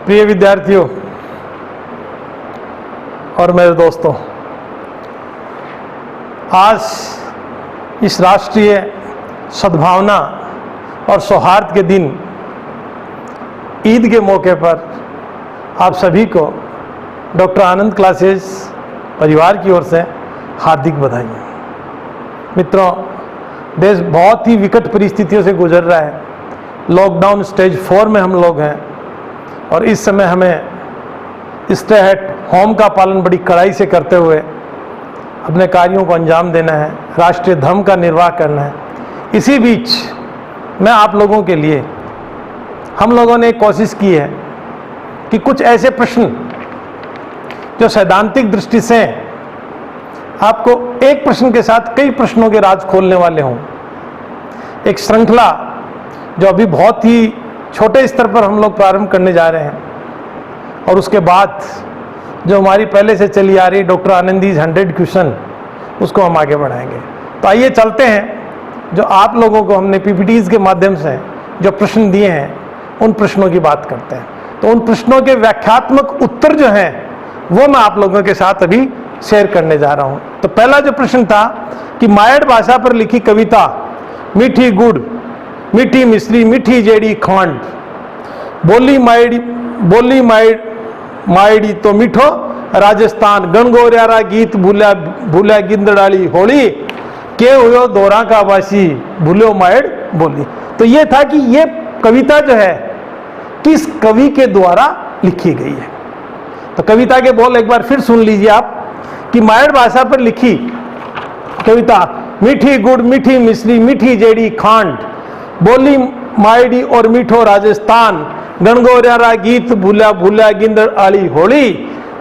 प्रिय विद्यार्थियों और मेरे दोस्तों, आज इस राष्ट्रीय सद्भावना और सौहार्द के दिन ईद के मौके पर आप सभी को डॉक्टर आनंद क्लासेस परिवार की ओर से हार्दिक बधाई। मित्रों, देश बहुत ही विकट परिस्थितियों से गुजर रहा है। लॉकडाउन स्टेज 4 में हम लोग हैं और इस समय हमें स्टे एट होम का पालन बड़ी कड़ाई से करते हुए अपने कार्यों को अंजाम देना है, राष्ट्रीय धर्म का निर्वाह करना है। इसी बीच मैं आप लोगों के लिए हम लोगों ने एक कोशिश की है कि कुछ ऐसे प्रश्न जो सैद्धांतिक दृष्टि से आपको एक प्रश्न के साथ कई प्रश्नों के राज खोलने वाले हों, एक श्रृंखला जो अभी बहुत ही छोटे स्तर पर हम लोग प्रारंभ करने जा रहे हैं और उसके बाद जो हमारी पहले से चली आ रही डॉक्टर आनंदीज 100 क्वेश्चन, उसको हम आगे बढ़ाएंगे। तो आइए चलते हैं, जो आप लोगों को हमने पीपीटीज के माध्यम से जो प्रश्न दिए हैं उन प्रश्नों की बात करते हैं। तो उन प्रश्नों के व्याख्यात्मक उत्तर जो हैं वो मैं आप लोगों के साथ अभी शेयर करने जा रहा हूं। तो पहला जो प्रश्न था कि मायड़ भाषा पर लिखी कविता मीठी गुड़ मीठी मिश्री मीठी जेड़ी खांड बोली मायड़ी तो मीठो राजस्थान गणगौरियारा गीत भूल्या गिंदड़ाली होली के हुयो दोरा का वासी भूलो मायड़ बोली। तो ये था कि ये कविता जो है किस कवि के द्वारा लिखी गई है। तो कविता के बोल एक बार फिर सुन लीजिए आप कि मायड़ भाषा पर लिखी कविता मीठी गुड़ मीठी मिश्री मीठी जेड़ी खांड बोली मायड़ी और मीठो राजस्थान गणगौरियारा गीत भूल्या गिंदड़ आली होली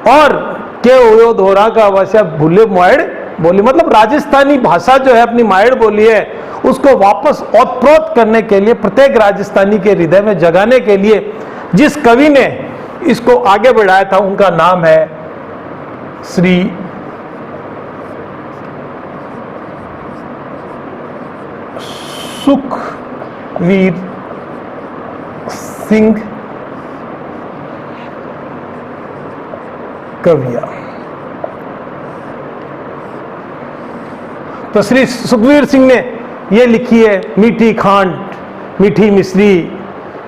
और के हुयो धोरा का वैसा भूले मायड़ बोली। मतलब राजस्थानी भाषा जो है अपनी मायड़ बोली है उसको वापस ओतप्रोत करने के लिए, प्रत्येक राजस्थानी के हृदय में जगाने के लिए जिस कवि ने इसको आगे बढ़ाया था उनका नाम है श्री सुखवीर सिंह कविया। तो श्री सुखवीर सिंह ने यह लिखी है मीठी खांड मीठी मिश्री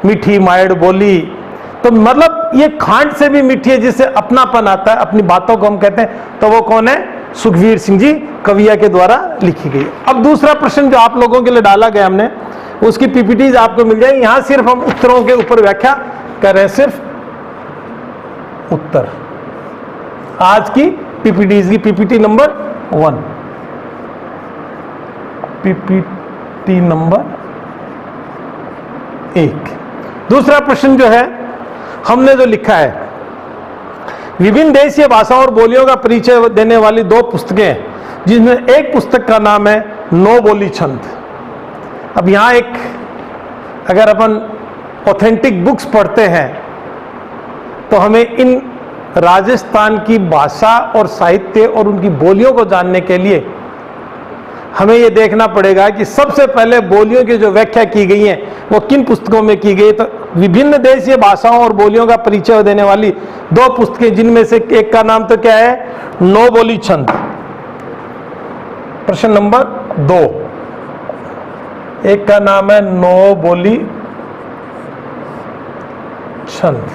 मीठी मायड़ बोली। तो मतलब ये खांड से भी मीठी है, जिससे अपनापन आता है, अपनी बातों को हम कहते हैं। तो वो कौन है? सुखवीर सिंह जी कविया के द्वारा लिखी गई। अब दूसरा प्रश्न जो आप लोगों के लिए डाला गया हमने, उसकी पीपीटीज आपको मिल जाएगी। यहां सिर्फ हम उत्तरों के ऊपर व्याख्या कर रहे हैं, सिर्फ उत्तर। आज की पीपीटीज की पीपीटी नंबर 1, पीपीटी नंबर 1। दूसरा प्रश्न जो है हमने जो लिखा है, विभिन्न देशीय भाषाओं और बोलियों का परिचय देने वाली 2 पुस्तकें, जिसमें एक पुस्तक का नाम है नौ बोली छंद। अब यहां एक अगर अपन ऑथेंटिक बुक्स पढ़ते हैं तो हमें इन राजस्थान की भाषा और साहित्य और उनकी बोलियों को जानने के लिए हमें यह देखना पड़ेगा कि सबसे पहले बोलियों की जो व्याख्या की गई है वो किन पुस्तकों में की गई। तो विभिन्न देशीय भाषाओं और बोलियों का परिचय देने वाली 2 पुस्तकें, जिनमें से एक का नाम तो क्या है? नौ बोली छंद। प्रश्न नंबर 2, एक का नाम है नौ बोली छंद,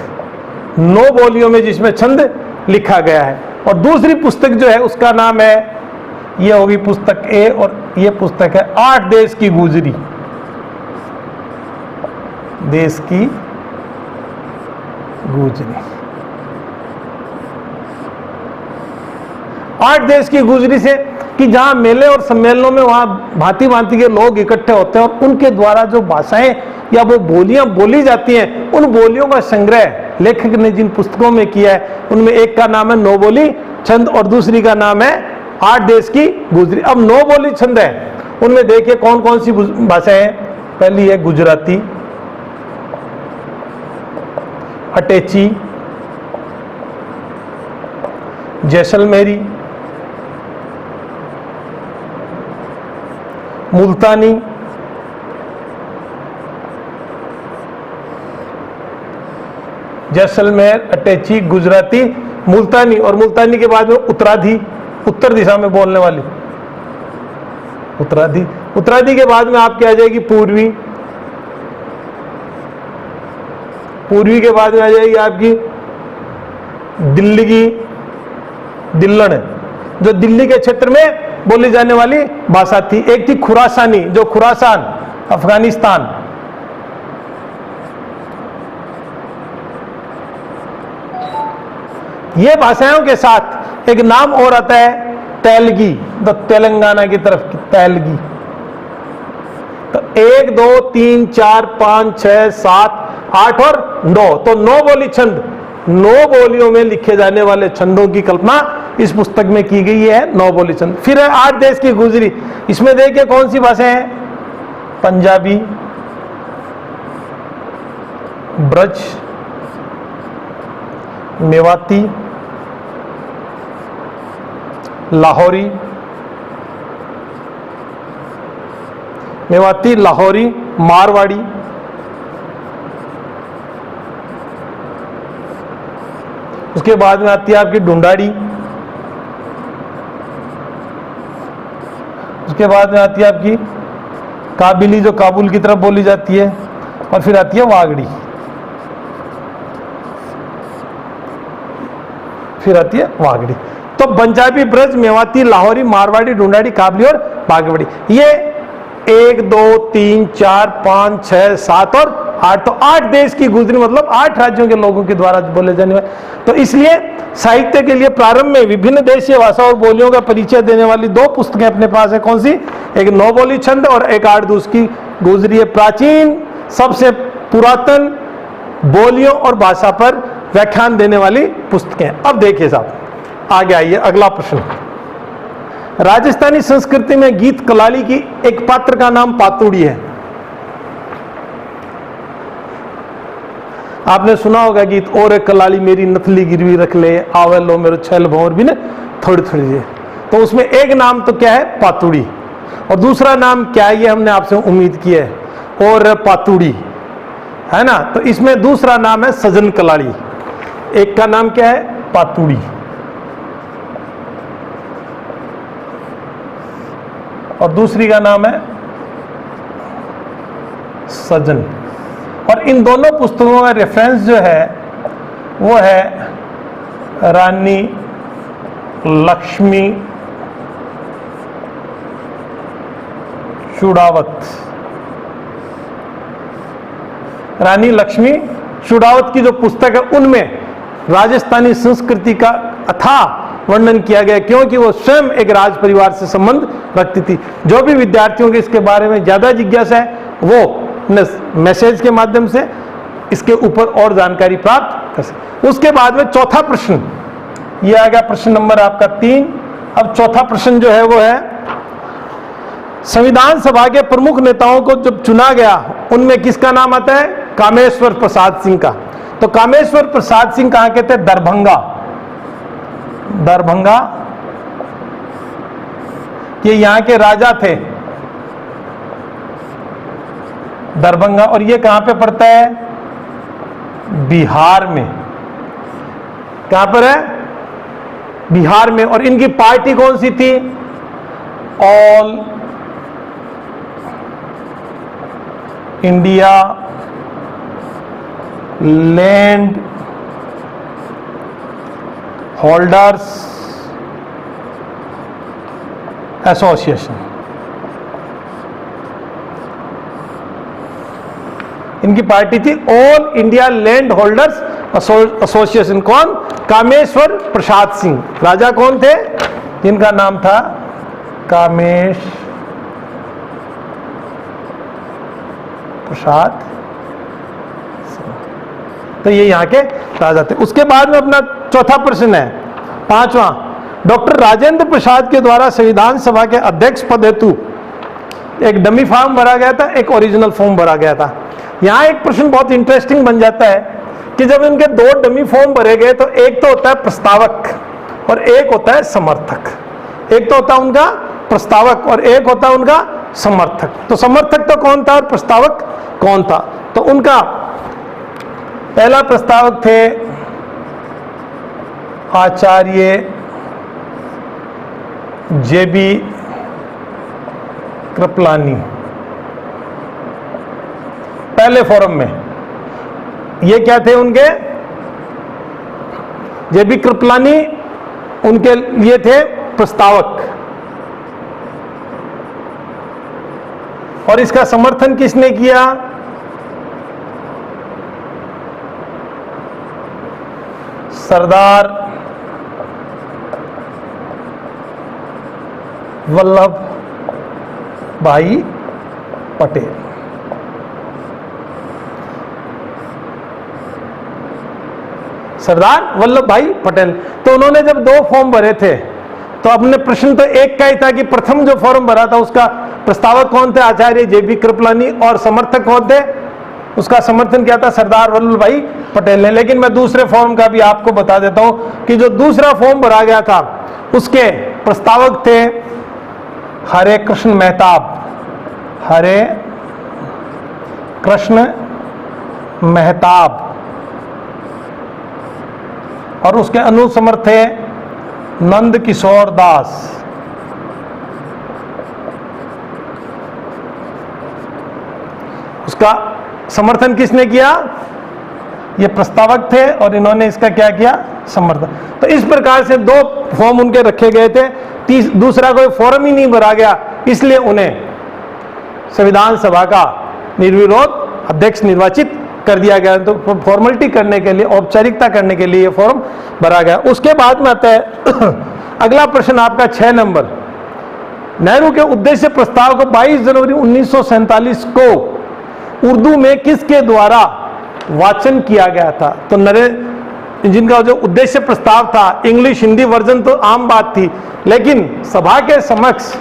9 बोलियों में जिसमें छंद लिखा गया है। और दूसरी पुस्तक जो है उसका नाम है, यह होगी पुस्तक ए और यह पुस्तक है 8 देश की गुजरी। देश की गुजरी, 8 देश की गुजरी से कि जहां मेले और सम्मेलनों में वहां भांति भांति के लोग इकट्ठे होते हैं और उनके द्वारा जो भाषाएं या वो बोलियां बोली जाती हैं, उन बोलियों का संग्रह लेखक ने जिन पुस्तकों में किया है उनमें एक का नाम है नौ बोली छंद और दूसरी का नाम है 8 देश की गुजरी। अब 9 बोली छंद है, उनमें देखिए कौन कौन सी भाषाएं हैं। पहली है गुजराती, अटेची, जैसलमेरी, मुल्तानी, जैसलमेर, अटैची, गुजराती, मुल्तानी, और मुल्तानी के बाद में उत्तराधी, उत्तर दिशा में बोलने वाली उत्तराधी। उत्तराधी के बाद में आपकी आ जाएगी पूर्वी, पूर्वी के बाद में आ जाएगी आपकी दिल्ली की दिल्लड़, जो दिल्ली के क्षेत्र में बोली जाने वाली भाषा थी। एक थी खुरासानी, जो खुरासान अफगानिस्तान, ये भाषाओं के साथ एक नाम और आता है तेलगी, तो तेलंगाना की तरफ की तेलगी। तो 1 2 3 4 5 6 7 8 और 9, तो 9 बोली छंद, 9 बोलियों में लिखे जाने वाले छंदों की कल्पना इस पुस्तक में की गई है। 9 बोली छंद। फिर है 8 देश की गुजरी, इसमें देखिए कौन सी भाषाएं हैं? पंजाबी, ब्रज, मेवाती, लाहौरी, मेवाती, लाहौरी, मारवाड़ी, उसके बाद में आती है आपकी ढूंढाड़ी, उसके बाद में आती है आपकी काबिली, जो काबुल की तरफ बोली जाती है, और फिर आती है वागड़ी, फिर आती है वागड़ी। तो पंजाबी, ब्रज, मेवाती, लाहौरी, मारवाड़ी, ढूंढाड़ी, काबली और वागड़ी, ये 1 2 3 4 5 6 7 और 8, तो 8 देश की गुजरी, मतलब 8 राज्यों के लोगों के द्वारा बोले जाने वाले। तो इसलिए साहित्य के लिए प्रारंभ में विभिन्न देशीय भाषा और बोलियों का परिचय देने वाली 2 पुस्तकें अपने पास है। कौन सी? एक 9 बोली छंद और एक 8 देश की गुजरी है। प्राचीन, सबसे पुरातन बोलियों और भाषा पर व्याख्यान देने वाली पुस्तकें। अब देखिए साहब, आगे आइए, अगला प्रश्न। राजस्थानी संस्कृति में गीत कलाली की एक पात्र का नाम पातुड़ी है। आपने सुना होगा गीत, और एक कलाली मेरी नथली गिरवी रख ले, आवे लो मेरो छैल भंवर भी ना थोड़ी थोड़ी देर। तो उसमें एक नाम तो क्या है? पातुड़ी, और दूसरा नाम क्या है? ये हमने आपसे उम्मीद की है, और पातुड़ी है ना। तो इसमें दूसरा नाम है सजन कलाली। एक का नाम क्या है? पातुड़ी, और दूसरी का नाम है सजन। और इन दोनों पुस्तकों का रेफरेंस जो है वो है रानी लक्ष्मी चुड़ावत। रानी लक्ष्मी चुड़ावत की जो पुस्तक है उनमें राजस्थानी संस्कृति का अथाह वर्णन किया गया, क्योंकि वो स्वयं एक राज परिवार से संबंध रखती थी। जो भी विद्यार्थियों के इसके बारे में ज्यादा जिज्ञासा है वो मैसेज के माध्यम से इसके ऊपर और जानकारी प्राप्त कर सकते। उसके बाद में चौथा प्रश्न, ये आ गया प्रश्न नंबर आपका 3। अब चौथा प्रश्न जो है वो है, संविधान सभा के प्रमुख नेताओं को जब चुना गया उनमें किसका नाम आता है? कामेश्वर प्रसाद सिंह का। तो कामेश्वर प्रसाद सिंह कहां के थे? दरभंगा। दरभंगा ये यहां के राजा थे, दरभंगा। और ये कहां पे पड़ता है? बिहार में। कहां पर है? बिहार में। और इनकी पार्टी कौन सी थी? All India land holders association. इनकी पार्टी थी all India land holders association. कौन? कामेश्वर प्रसाद सिंह। राजा कौन थे? जिनका नाम था कामेश प्रसाद सिंह। तो ये यहाँ के राजा थे। उसके बाद में अपना चौथा प्रश्न है, 5वां। डॉक्टर राजेंद्र प्रसाद के द्वारा संविधान सभा के अध्यक्ष पद हेतु एक डमी फॉर्म भरा गया था, एक ओरिजिनल फॉर्म भरा गया था। यहां एक प्रश्न बहुत इंटरेस्टिंग बन जाता है कि जब इनके 2 डमी फॉर्म भरे गए तो एक तो होता है प्रस्तावक और एक होता है समर्थक। एक तो होता है उनका प्रस्तावक और एक होता है उनका समर्थक। तो समर्थक तो कौन था और प्रस्तावक कौन था? तो उनका पहला प्रस्तावक थे आचार्य जे.बी. कृपलानी, पहले फोरम में। ये क्या थे उनके? जे.बी. कृपलानी उनके लिए थे प्रस्तावक। और इसका समर्थन किसने किया? सरदार वल्लभ भाई पटेल। सरदार वल्लभ भाई पटेल। तो उन्होंने जब 2 फॉर्म भरे थे तो अपने प्रश्न तो एक का ही था कि प्रथम जो फॉर्म भरा था उसका प्रस्तावक कौन थे? आचार्य जे.बी. कृपलानी। और समर्थक कौन थे? उसका समर्थन क्या था? सरदार वल्लभ भाई पटेल ने। लेकिन मैं दूसरे फॉर्म का भी आपको बता देता हूं कि जो दूसरा फॉर्म भरा गया था उसके प्रस्तावक थे हरे कृष्ण मेहताब। हरे कृष्ण मेहताब। और उसके अनुसमर्थ थे नंद किशोर दास। उसका समर्थन किसने किया? ये प्रस्तावक थे और इन्होंने इसका क्या किया? समर्थन। तो इस प्रकार से 2 फॉर्म उनके रखे गए थे। दूसरा कोई फॉर्म ही नहीं भरा गया, इसलिए उन्हें संविधान सभा का निर्विरोध अध्यक्ष निर्वाचित कर दिया गया। तो फॉर्मेलिटी करने के लिए, औपचारिकता करने के लिए ये फॉर्म भरा गया। उसके बाद में आता है अगला प्रश्न आपका 6 नंबर। नेहरू के उद्देश्य प्रस्ताव को 22 जनवरी 1947 को उर्दू में किसके द्वारा वाचन किया गया था? तो जिनका जो उद्देश्य प्रस्ताव था, इंग्लिश हिंदी वर्जन तो आम बात थी, लेकिन सभा के समक्ष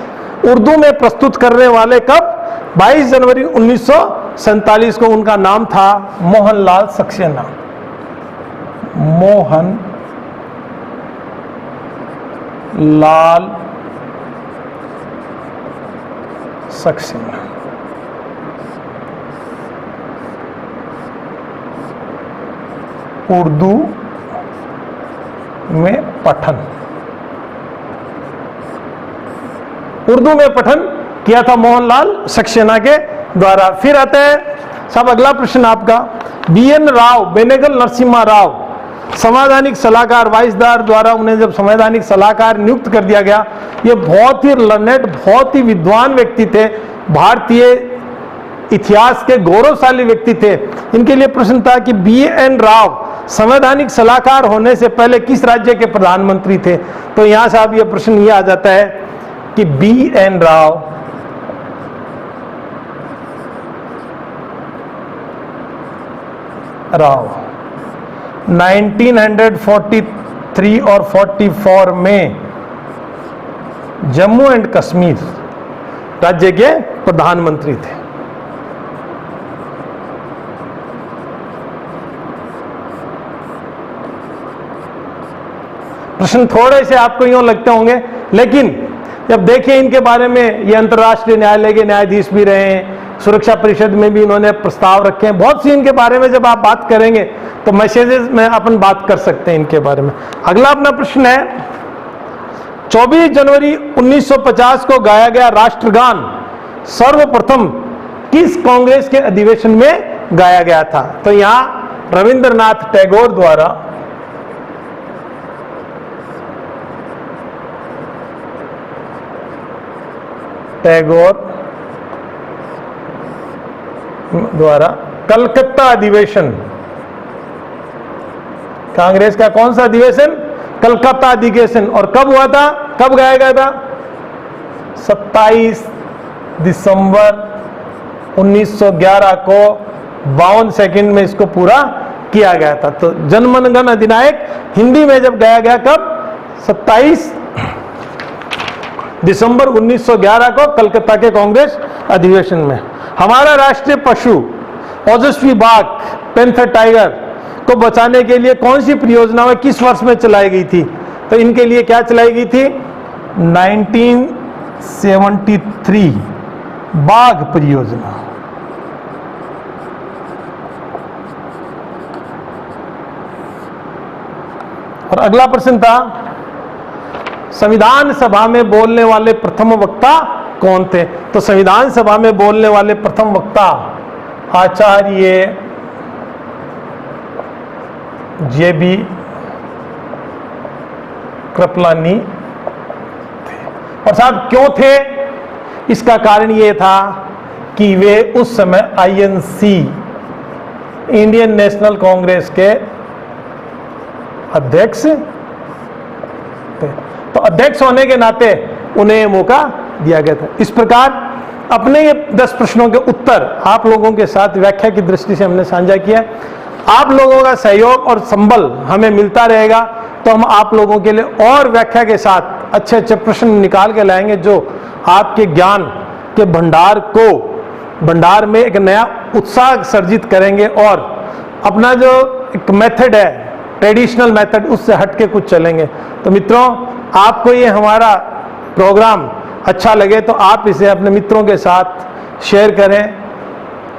उर्दू में प्रस्तुत करने वाले कब? 22 जनवरी 1947 को। उनका नाम था मोहनलाल सक्सेना। मोहन लाल सक्सेना। उर्दू में पठन, उर्दू में पठन किया था मोहनलाल सक्सेना के द्वारा। फिर आता है सब अगला प्रश्न आपका, बी.एन. राव, बेनेगल नरसिम्हा राव, संवैधानिक सलाहकार, वाइसदार द्वारा उन्हें जब संवैधानिक सलाहकार नियुक्त कर दिया गया। ये बहुत ही लर्नेड, बहुत ही विद्वान व्यक्ति थे, भारतीय इतिहास के गौरवशाली व्यक्ति थे। इनके लिए प्रश्न था कि बी.एन. राव संवैधानिक सलाहकार होने से पहले किस राज्य के प्रधानमंत्री थे? तो यहां से अब यह प्रश्न यह आ जाता है कि बी.एन. राव राव 1943 और 44 में जम्मू एंड कश्मीर राज्य के प्रधानमंत्री थे। प्रश्न थोड़े से आपको यूं लगते होंगे, लेकिन जब देखें इनके बारे में, ये अंतर्राष्ट्रीय न्यायालय के न्यायाधीश भी रहे हैं, सुरक्षा परिषद में भी इन्होंने प्रस्ताव रखे हैं, बहुत सी इनके बारे में जब आप बात करेंगे तो मैसेजेस में अपन बात कर सकते हैं इनके बारे में। अगला अपना प्रश्न है, 24 जनवरी 1950 को गाया गया राष्ट्रगान सर्वप्रथम किस कांग्रेस के अधिवेशन में गाया गया था? तो यहां रविंद्रनाथ टैगोर द्वारा कलकत्ता अधिवेशन, कांग्रेस का कौन सा अधिवेशन? कलकत्ता अधिवेशन। और कब हुआ था, कब गाया गया था? 27 दिसंबर 1911 को 52 सेकंड में इसको पूरा किया गया था। तो जनगण मन अधिनायक हिंदी में जब गाया गया, कब? 27 दिसंबर 1911 को कलकत्ता के कांग्रेस अधिवेशन में। हमारा राष्ट्रीय पशु ओजस्वी बाघ, पैंथर टाइगर को बचाने के लिए कौन सी परियोजना में किस वर्ष में चलाई गई थी? तो इनके लिए क्या चलाई गई थी? 1973 बाघ परियोजना। और अगला प्रश्न था, संविधान सभा में बोलने वाले प्रथम वक्ता कौन थे? तो संविधान सभा में बोलने वाले प्रथम वक्ता आचार्य JB कृपलानी थे। और साहब क्यों थे? इसका कारण ये था कि वे उस समय INC इंडियन नेशनल कांग्रेस के अध्यक्ष थे। तो अध्यक्ष होने के नाते उन्हें यह मौका दिया गया था। इस प्रकार अपने ये 10 प्रश्नों के उत्तर आप लोगों के साथ व्याख्या की दृष्टि से हमने साझा किया। आप लोगों का सहयोग और संबल हमें मिलता रहेगा तो हम आप लोगों के लिए और व्याख्या के साथ अच्छे अच्छे प्रश्न निकाल के लाएंगे जो आपके ज्ञान के भंडार में एक नया उत्साह सर्जित करेंगे और अपना जो एक मेथड है, ट्रेडिशनल मेथड, उससे हटके कुछ चलेंगे। तो मित्रों, आपको ये हमारा प्रोग्राम अच्छा लगे तो आप इसे अपने मित्रों के साथ शेयर करें,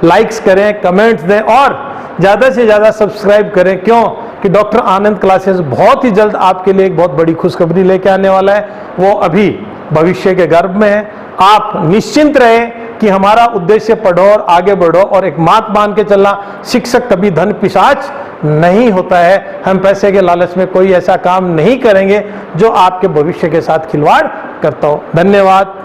लाइक्स करें, कमेंट्स दें और ज़्यादा से ज़्यादा सब्सक्राइब करें। क्यों कि डॉक्टर आनंद क्लासेस बहुत ही जल्द आपके लिए एक बहुत बड़ी खुशखबरी लेके आने वाला है। वो अभी भविष्य के गर्भ में है। आप निश्चिंत रहें कि हमारा उद्देश्य पढ़ो और आगे बढ़ो और एक मात मान के चलना। शिक्षक कभी धन पिशाच नहीं होता है। हम पैसे के लालच में कोई ऐसा काम नहीं करेंगे जो आपके भविष्य के साथ खिलवाड़ करता हो। धन्यवाद।